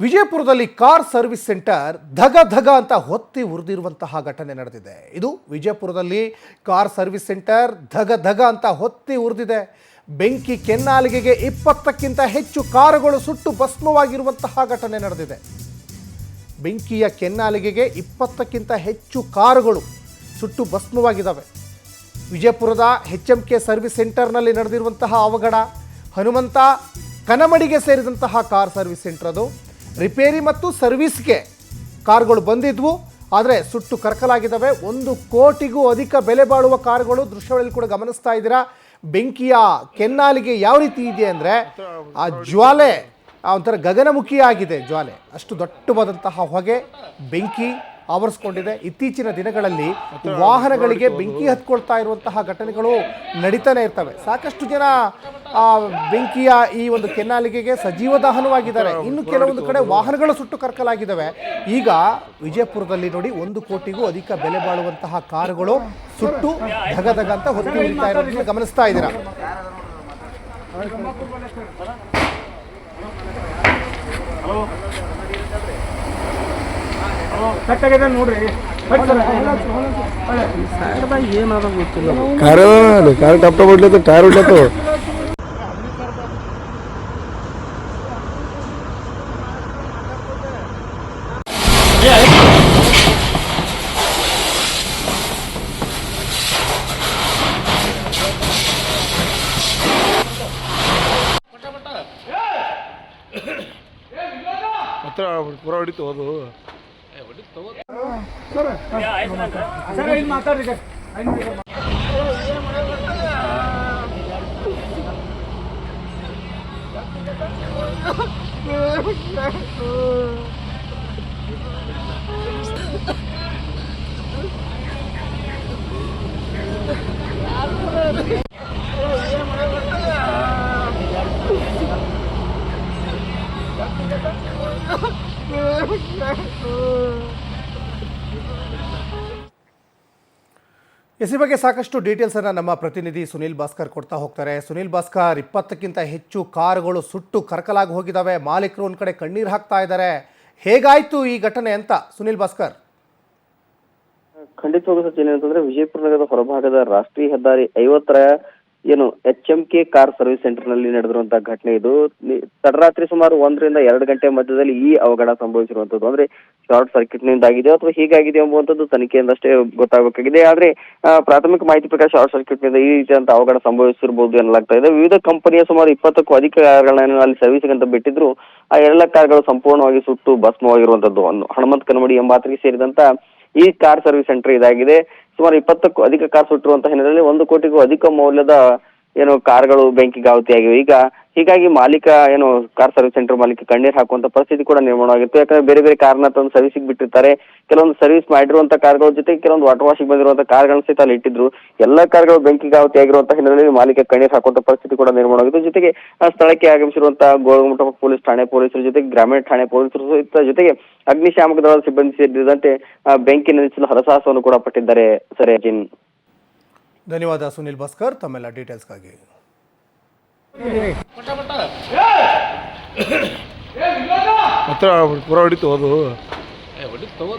ವಿಜಯಪುರದಲ್ಲಿ car service centre ಧಗ ಧಗ ಅಂತ ಹೊತ್ತಿ ಉರಿದಿರುವಂತಹ ಘಟನೆ ನಡೆದಿದೆ. ಇದು ವಿಜಯಪುರದಲ್ಲಿ ಕಾರ್ ಸರ್ವಿಸ್ ಸೆಂಟರ್ ಧಗ ಧಗ ಅಂತ ಹೊತ್ತಿ ಉರಿದಿದೆ. ಬೆಂಕಿ ಕೆನ್ನಾಲಿಗೆಗೆ 20ಕ್ಕಿಂತ ಹೆಚ್ಚು ಕಾರುಗಳು ಸುಟ್ಟು ಭಸ್ಮವಾಗಿರುವಂತಹ ಘಟನೆ ನಡೆದಿದೆ. ಬೆಂಕಿಯ ಕೆನ್ನಾಲಿಗೆಗೆ 20ಕ್ಕಿಂತ ಹೆಚ್ಚು ಕಾರುಗಳು ಸುಟ್ಟು ಭಸ್ಮವಾಗಿದ್ದಾವೆ. ವಿಜಯಪುರದ HMK ಸರ್ವಿಸ್ ಸೆಂಟರ್ನಲ್ಲಿ ನಡೆದಿರುವಂತಹ ಅವಘಡ. ಹನುಮಂತ ಕನಮಡಿಗೆ ಸೇರಿದಂತಹ ಕಾರ್ ಸರ್ವಿಸ್ ಸೆಂಟರ್ ಅದು. ರಿಪೇರಿ ಮತ್ತು ಸರ್ವಿಸ್ಗೆ ಕಾರುಗಳು ಬಂದಿದ್ವು, ಆದರೆ ಸುಟ್ಟು ಕರಕಲಾಗಿದ್ದಾವೆ. 1 ಕೋಟಿಗೂ ಅಧಿಕ ಬೆಲೆ ಬಾಳುವ ಕಾರುಗಳು. ದೃಶ್ಯಗಳಲ್ಲಿ ಕೂಡ ಗಮನಿಸ್ತಾ ಇದ್ದೀರಾ. ಬೆಂಕಿಯ ಕೆನ್ನಾಲಿಗೆ ಯಾವ ರೀತಿ ಇದೆ ಅಂದರೆ ಆ ಜ್ವಾಲೆ ಒಂಥರ ಗಗನಮುಖಿಯಾಗಿದೆ. ಜ್ವಾಲೆ ಅಷ್ಟು ದಟ್ಟವಾದಂತಹ ಹೊಗೆ, ಬೆಂಕಿ ಆವರಿಸ್ಕೊಂಡಿದೆ. ಇತ್ತೀಚಿನ ದಿನಗಳಲ್ಲಿ ವಾಹನಗಳಿಗೆ ಬೆಂಕಿ ಹತ್ಕೊಳ್ತಾ ಇರುವಂತಹ ಘಟನೆಗಳು ನಡೀತಾನೆ ಇರ್ತವೆ. ಸಾಕಷ್ಟು ಜನ ಬೆಂಕಿಯ ಈ ಒಂದು ಕೆನ್ನಾಲಿಗೆಗೆ ಸಜೀವ ದಹನವಾಗಿದ್ದಾರೆ. ಇನ್ನು ಕೆಲವೊಂದು ಕಡೆ ವಾಹನಗಳು ಸುಟ್ಟು ಕರಕಲಾಗಿದ್ದಾವೆ. ಈಗ ವಿಜಯಪುರದಲ್ಲಿ ನೋಡಿ 1 ಕೋಟಿಗೂ ಅಧಿಕ ಬೆಲೆ ಬಾಳುವಂತಹ ಕಾರುಗಳು ಸುಟ್ಟು ಧಗಧಗ ಅಂತ ಹೊತ್ತಿ ಉರಿತಾ ಇರೋದನ್ನ ಗಮನಿಸ್ತಾ ಇದ್ದೀರಾ. ನೋಡ್ರಿ ಏನಾದ ಗೊತ್ತಿಲ್ಲ. कार टपटप उठले तो टायर उठले तो ಹತ್ರ ಪೂರ ಹೊಡಿತು ಅದು. ಈ ಬಗ್ಗೆ ಸಾಕಷ್ಟು ಡೀಟೇಲ್ಸನ್ನು ನಮ್ಮ ಪ್ರತಿನಿಧಿ ಸುನಿಲ್ ಭಾಸ್ಕರ್ ಕೊಡ್ತಾ ಹೋಗ್ತಾರೆ. ಸುನಿಲ್ ಭಾಸ್ಕರ್, 20ಕ್ಕಿಂತ ಹೆಚ್ಚು ಕಾರುಗಳು ಸುಟ್ಟು ಕರಕಲಾಗಿ ಹೋಗಿದ್ದಾವೆ. ಮಾಲೀಕರು ಒಂದು ಕಡೆ ಕಣ್ಣೀರು ಹಾಕ್ತಾ ಇದ್ದಾರೆ. ಹೇಗಾಯ್ತು ಈ ಘಟನೆ ಅಂತ ಸುನಿಲ್ ಭಾಸ್ಕರ್? ಖಂಡಿತವಾಗೂ ಸಚಿನ್, ಏನಂತಂದ್ರೆ ವಿಜಯಪುರ ನಗರದ ಹೊರಭಾಗದ ರಾಷ್ಟ್ರೀಯ ಹೆದ್ದಾರಿ 50ರ ಏನು HMK ಕಾರ್ ಸರ್ವಿಸ್ ಸೆಂಟರ್ ನಲ್ಲಿ ನಡೆದಿರುವಂತಹ ಘಟನೆ ಇದು. ತಡರಾತ್ರಿ ಸುಮಾರು 1 ರಿಂದ 2 ಗಂಟೆ ಮಧ್ಯದಲ್ಲಿ ಈ ಅವಘಡ ಸಂಭವಿಸಿರುವಂತದ್ದು. ಅಂದ್ರೆ ಶಾರ್ಟ್ ಸರ್ಕ್ಯೂಟ್ ನಿಂದ ಆಗಿದೆ ಅಥವಾ ಹೀಗಾಗಿದೆ ಎಂಬುವಂತದ್ದು ತನಿಖೆಯಿಂದಷ್ಟೇ ಗೊತ್ತಾಗಬೇಕಾಗಿದೆ. ಆದ್ರೆ ಪ್ರಾಥಮಿಕ ಮಾಹಿತಿ ಪ್ರಕಾರ ಶಾರ್ಟ್ ಸರ್ಕ್ಯೂಟ್ ನಿಂದ ಈ ರೀತಿಯಂತ ಅವಘಡ ಸಂಭವಿಸಿರಬಹುದು ಎನ್ನಲಾಗ್ತಾ ಇದೆ. ವಿವಿಧ ಕಂಪನಿಯ ಸುಮಾರು 20ಕ್ಕೂ ಅಧಿಕ ಕಾರುಗಳನ್ನು ಅಲ್ಲಿ ಸರ್ವಿಸಿಂಗ್ ಅಂತ ಬಿಟ್ಟಿದ್ರು. ಆ ಎಲ್ಲ ಕಾರ್ಗಳು ಸಂಪೂರ್ಣವಾಗಿ ಸುಟ್ಟು ಭಸ್ಮವಾಗಿರುವಂತದ್ದು. ಹನುಮಂತ ಕನಮಡಿ ಎಂಬಾತರಿಗೆ ಸೇರಿದಂತ ಈ ಕಾರ್ ಸರ್ವಿಸ್ ಸೆಂಟರ್ ಇದಾಗಿದೆ. ಸುಮಾರು 20ಕ್ಕೂ ಅಧಿಕ ಕಾರ್ ಸುಟ್ಟಿರುವಂತಹ ಹಿನ್ನೆಲೆಯಲ್ಲಿ 1 ಕೋಟಿಗೂ ಅಧಿಕ ಮೌಲ್ಯದ ಏನು ಕಾರ್ಗಳು ಬೆಂಕಿಗೆ ಆಹುತಿಯಾಗಿವೆ. ಹೀಗಾಗಿ ಮಾಲೀಕ ಏನು ಕಾರ್ ಸರ್ವಿಸ್ ಸೆಂಟರ್ ಮಾಲೀಕ ಕಣ್ಣೀರ್ ಹಾಕುವಂತ ಪರಿಸ್ಥಿತಿ ಕೂಡ ನಿರ್ಮಾಣವಾಗಿತ್ತು. ಯಾಕಂದ್ರೆ ಬೇರೆ ಬೇರೆ ಕಾರ್ನ ತಂದು ಸರ್ವಿಸಿಗೆ ಬಿಟ್ಟಿರ್ತಾರೆ. ಕೆಲವೊಂದು ಸರ್ವಿಸ್ ಮಾಡಿರುವಂತಹ ಕಾರ್ಗಳ ಜೊತೆಗೆ ಕೆಲವೊಂದು ವಾಟರ್ ವಾಶಿಗೆ ಬಂದಿರುವಂತಹ ಕಾರ್ಗಳನ್ನ ಸಹಿತ ಅಲ್ಲಿ ಇಟ್ಟಿದ್ರು. ಎಲ್ಲಾ ಕಾರ್ಗಳು ಬೆಂಕಿಗೆ ಆಹುತಿಯಾಗಿರುವಂತಹ ಹಿನ್ನೆಲೆಯಲ್ಲಿ ಮಾಲೀಕ ಕಣ್ಣೀರ್ ಹಾಕುವಂತ ಪರಿಸ್ಥಿತಿ ಕೂಡ ನಿರ್ಮಾಣವಾಗಿತ್ತು. ಜೊತೆಗೆ ಸ್ಥಳಕ್ಕೆ ಆಗಮಿಸಿರುವಂತಹ ಗೋಳಗುಮಠ ಪೊಲೀಸ್ ಠಾಣೆ ಪೊಲೀಸರ ಜೊತೆಗೆ ಗ್ರಾಮೀಣ ಠಾಣೆ ಪೊಲೀಸರು ಸಹಿತ ಜೊತೆಗೆ ಅಗ್ನಿಶಾಮಕ ದಳದ ಸಿಬ್ಬಂದಿ ಸೇರಿದಂತೆ ಬೆಂಕಿ ನಂದಿಸಲು ಹರಸಾಹಸವನ್ನು ಕೂಡ ಪಟ್ಟಿದ್ದಾರೆ. ಸರಿ ಅಜಿನ್, ಧನ್ಯವಾದ ಸುನಿಲ್ ಭಾಸ್ಕರ್ ತಮ್ಮೆಲ್ಲ ಡೀಟೇಲ್ಸ್ಗಾಗಿ. ಹತ್ರ ಪೂರ ಹೊಡಿತು ಅದು. ಹೊಡಿತು ತಗೋ